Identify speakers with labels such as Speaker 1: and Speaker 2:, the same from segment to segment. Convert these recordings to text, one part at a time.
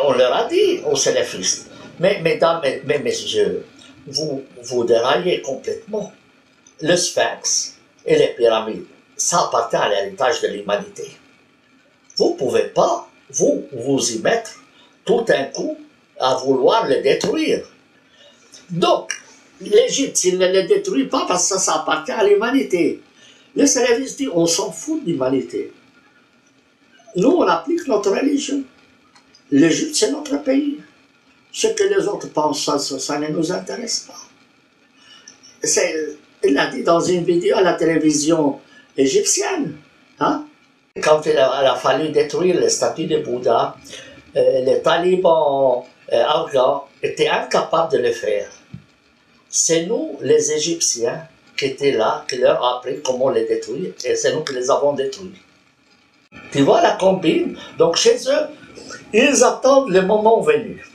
Speaker 1: on leur a dit aux salafistes, mais mesdames, mais messieurs, vous déraillez complètement. Le Sphinx et les pyramides, ça appartient à l'héritage de l'humanité. Vous ne pouvez pas, vous y mettre tout un coup à vouloir les détruire. Donc, l'Égypte, s'il ne les détruit pas, parce que ça appartient à l'humanité. Les salafistes disent, on s'en fout de l'humanité. Nous, on applique notre religion. L'Égypte, c'est notre pays. Ce que les autres pensent, ça ne nous intéresse pas. Il l'a dit dans une vidéo à la télévision égyptienne. Hein? Quand il a fallu détruire les statues de Bouddha, les talibans afghans étaient incapables de le faire. C'est nous, les Égyptiens, qui étaient là, qui leur ont appris comment les détruire, et c'est nous qui les avons détruits. Tu vois la combine? Donc chez eux, ils attendent le moment venu.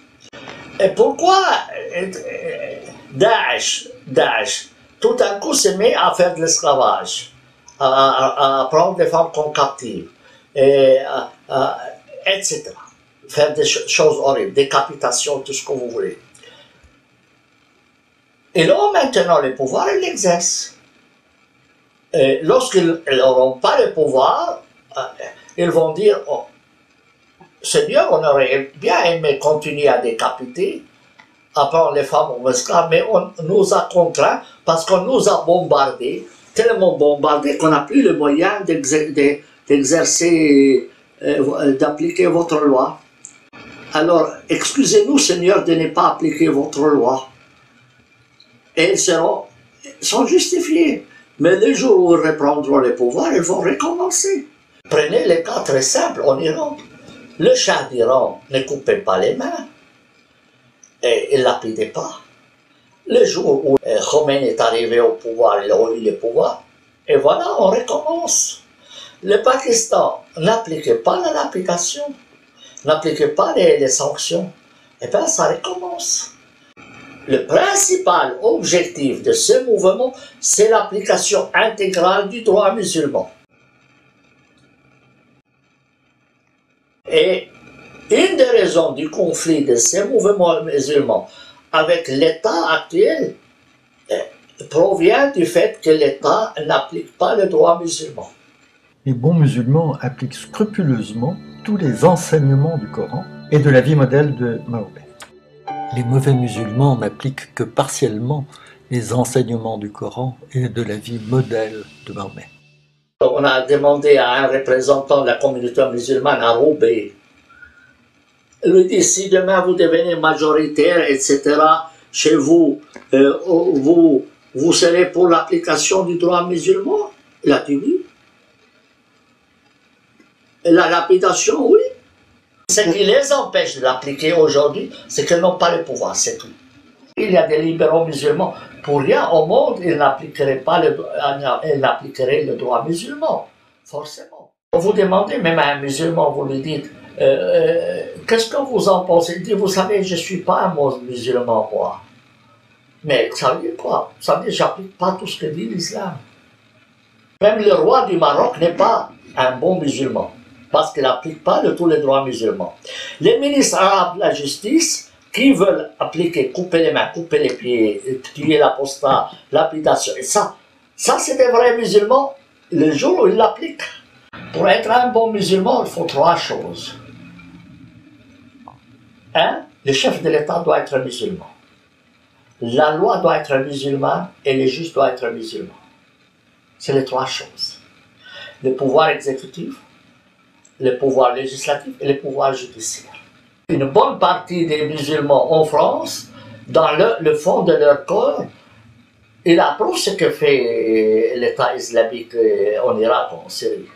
Speaker 1: Et pourquoi Daesh, tout d'un coup, se met à faire de l'esclavage, à prendre des femmes comme captives, etc. Faire des choses horribles, décapitation, tout ce que vous voulez. Ils ont maintenant le pouvoir, ils l'exercent. Lorsqu'ils n'auront pas le pouvoir, ils vont dire, oh, Seigneur, on aurait bien aimé continuer à décapiter, à prendre les femmes en esclaves, mais on nous a contraints parce qu'on nous a bombardés, tellement bombardés qu'on n'a plus le moyen d'exercer, d'appliquer votre loi. Alors, excusez-nous, Seigneur, de ne pas appliquer votre loi. Et ils sont justifiés. Mais le jour où ils reprendront le pouvoir, ils vont recommencer. Prenez le cas très simple en Iran. Le Shah d'Iran ne coupait pas les mains et il ne lapidait pas. Le jour où Khomeini est arrivé au pouvoir, il a eu le pouvoir, et voilà, on recommence. Le Pakistan n'appliquait pas la lapidation, n'appliquait pas les sanctions, et bien ça recommence. Le principal objectif de ce mouvement, c'est l'application intégrale du droit musulman. Et une des raisons du conflit de ces mouvements musulmans avec l'État actuel provient du fait que l'État n'applique pas le droit musulman.
Speaker 2: Les bons musulmans appliquent scrupuleusement tous les enseignements du Coran et de la vie modèle de Mahomet. Les mauvais musulmans n'appliquent que partiellement les enseignements du Coran et de la vie modèle de Mahomet.
Speaker 1: On a demandé à un représentant de la communauté musulmane à Roubaix. Il lui dit, si demain vous devenez majoritaire, etc., chez vous, vous serez pour l'application du droit musulman? Il a dit oui. Et la lapidation, oui. Ce qui les empêche de l'appliquer aujourd'hui, c'est qu'ils n'ont pas le pouvoir, c'est tout. Il y a des libéraux musulmans, pour rien au monde, ils n'appliqueraient le droit musulman, forcément. Vous demandez même à un musulman, vous lui dites, qu'est-ce que vous en pensez? Il dit, vous savez, je ne suis pas un musulman, moi. Mais ça veut dire quoi? Ça veut dire que je n'applique pas tout ce que dit l'islam. Même le roi du Maroc n'est pas un bon musulman, parce qu'il n'applique pas tous les droits musulmans. Les ministres arabes de la justice, qui veulent appliquer, couper les mains, couper les pieds, tuer l'apostat, lapidation, et ça c'est des vrais musulmans, le jour où ils l'appliquent. Pour être un bon musulman, il faut trois choses. Un, le chef de l'État doit être musulman. La loi doit être musulmane et les juges doivent être musulmans. C'est les trois choses. Le pouvoir exécutif, le pouvoir législatif et le pouvoir judiciaire. Une bonne partie des musulmans en France, dans le fond de leur corps, ils approuvent ce que fait l'État islamique en Irak, en Syrie.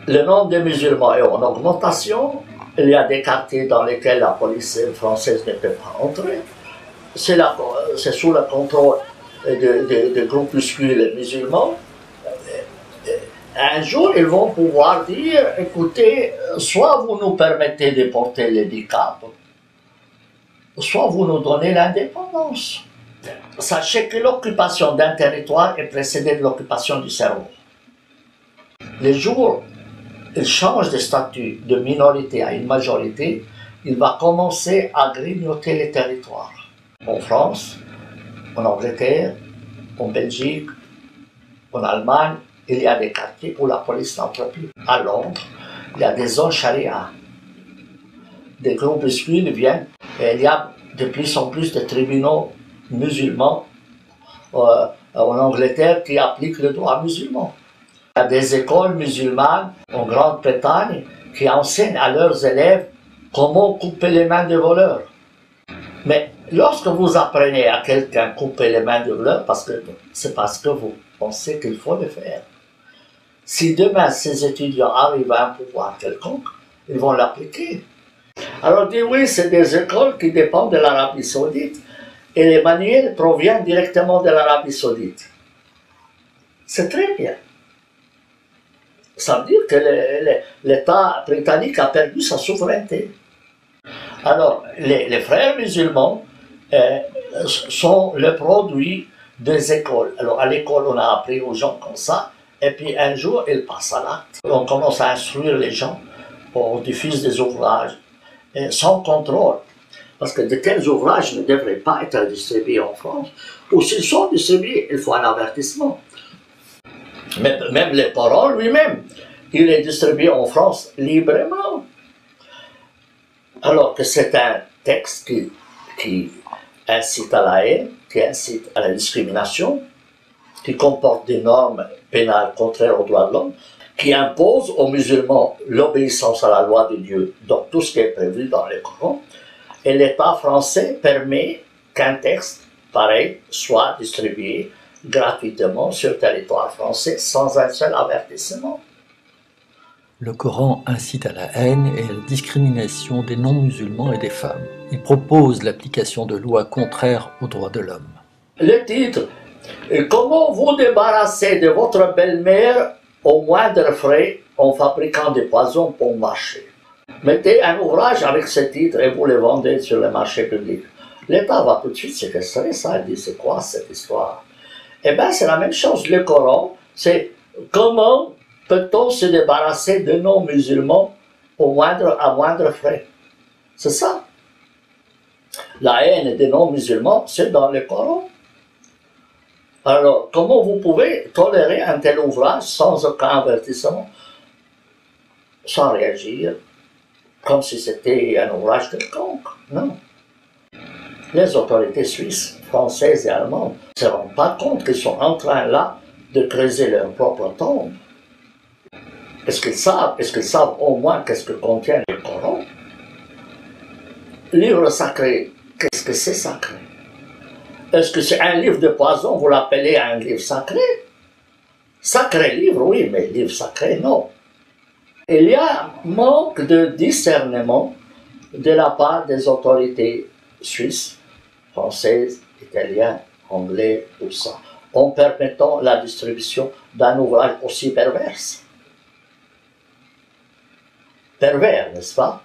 Speaker 1: Le nombre de musulmans est en augmentation. Il y a des quartiers dans lesquels la police française ne peut pas entrer. C'est sous le contrôle de groupuscules musulmans. Un jour, ils vont pouvoir dire, écoutez, soit vous nous permettez de porter le niqab, soit vous nous donnez l'indépendance. Sachez que l'occupation d'un territoire est précédée de l'occupation du cerveau. Le jour où ils changent de statut de minorité à une majorité, il va commencer à grignoter les territoires. En France, en Angleterre, en Belgique, en Allemagne, il y a des quartiers où la police n'entre plus. À Londres, il y a des zones charia. Des groupuscules viennent et il y a de plus en plus de tribunaux musulmans en Angleterre qui appliquent le droit musulman. Il y a des écoles musulmanes en Grande-Bretagne qui enseignent à leurs élèves comment couper les mains des voleurs. Mais lorsque vous apprenez à quelqu'un couper les mains des voleurs, c'est parce que vous pensez qu'il faut le faire. Si demain ces étudiants arrivent à un pouvoir quelconque, ils vont l'appliquer. Alors on dit oui, c'est des écoles qui dépendent de l'Arabie Saoudite et les manuels proviennent directement de l'Arabie Saoudite. C'est très bien. Ça veut dire que l'État britannique a perdu sa souveraineté. Alors, les frères musulmans sont le produit des écoles. Alors, à l'école, on a appris aux gens comme ça, et puis un jour, ils passent à l'acte. On commence à instruire les gens, on diffuse des ouvrages, sans contrôle. Parce que de tels ouvrages ne devraient pas être distribués en France. Ou s'ils sont distribués, il faut un avertissement. Mais même le Coran lui-même, il est distribué en France librement. Alors que c'est un texte qui incite à la haine, qui incite à la discrimination, qui comporte des normes pénales contraires aux droits de l'homme, qui impose aux musulmans l'obéissance à la loi de Dieu, donc tout ce qui est prévu dans le Coran. Et l'État français permet qu'un texte pareil soit distribué gratuitement sur le territoire français sans un seul avertissement.
Speaker 2: Le Coran incite à la haine et à la discrimination des non-musulmans et des femmes. Il propose l'application de lois contraires aux droits de l'homme.
Speaker 1: Le titre « Comment vous débarrasser de votre belle-mère au moindre frais en fabriquant des poisons pour marché ?» Mettez un ouvrage avec ce titre et vous le vendez sur le marché public. L'État va tout de suite séquestrer ça et dire « C'est quoi cette histoire ?» Eh bien, c'est la même chose. Le Coran, c'est comment peut-on se débarrasser de non-musulmans à moindre frais. C'est ça. La haine des non-musulmans, c'est dans le Coran. Alors, comment vous pouvez tolérer un tel ouvrage sans aucun avertissement, sans réagir, comme si c'était un ouvrage quelconque? Non. Les autorités suisses, françaises et allemandes ne se rendent pas compte qu'ils sont en train là de creuser leur propre tombe. Est-ce qu'ils savent au moins qu'est-ce que contient le Coran? Livre sacré, qu'est-ce que c'est sacré? Est-ce que c'est un livre de poison, vous l'appelez un livre sacré? Sacré livre, oui, mais livre sacré, non. Il y a un manque de discernement de la part des autorités suisses, françaises, italiennes, anglais, tout ça, en permettant la distribution d'un ouvrage aussi perverse. Pervers, n'est-ce pas?